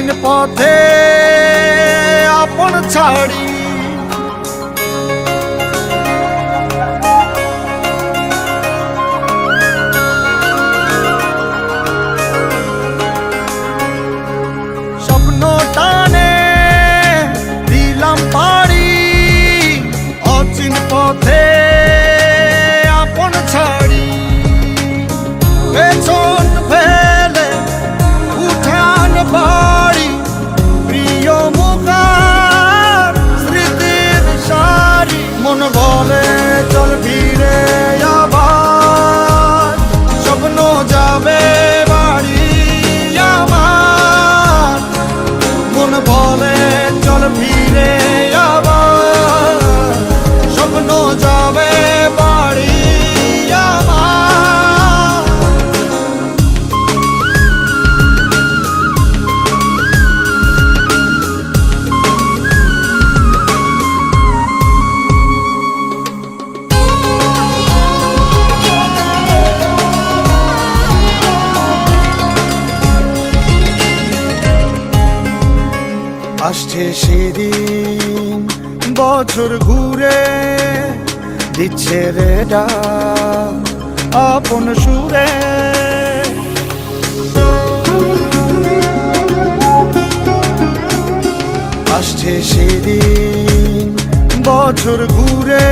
অচিন পথে আপন ছাড়ি স্বপ্ন টানে দিলাম পাড়ি অচিন পথে আপন ছাড়ি পেছন ফেলে উঠান বাড়ি প্রিয় মুখার স্মৃতির সারি মন বলে চল ফিরে আবার স্বপ্ন যাবে বাড়ি আমার মন বলে চল ফিরে আবার স্বপ্ন যাবে বাড়ি আমার আসছে সেদিন বছর ঘুরে দিচ্ছে রে ডাক আপন সুরে আসছে সেদিন বছর ঘুরে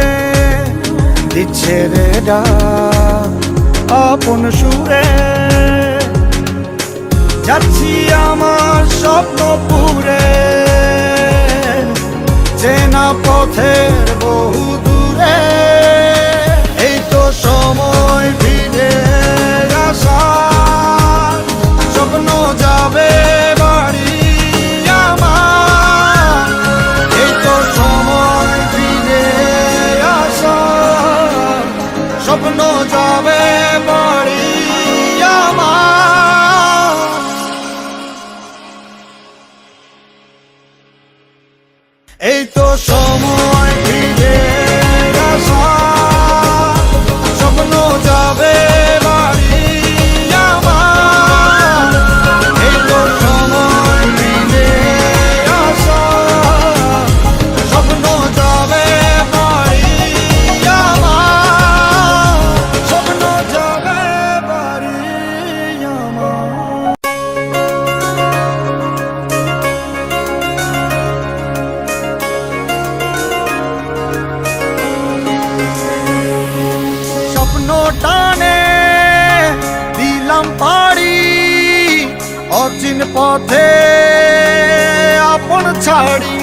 দিচ্ছে রে ডাক আপন সুরে যাচ্ছি আমার স্বপ্ন পুরে চেনা পথের বহু দূরে এই তো সময় ফিরে আসার স্বপ্ন যাবে বাড়ি আমার এই তো সময় ফিরে আসার স্বপ্ন যাবে বাড়ি আমার এই তো সময় ফিরে আসার স্বপ্ন যাবে বাড়ি আমার এই তো সময় ফিরে আসার স্বপ্ন যাবে বাড়ি আমার স্বপ্ন যাবে বাড়ি আমার স্বপ্ন টানে দিলাম পাড়ি অচিন পথে আপন ছাড়ি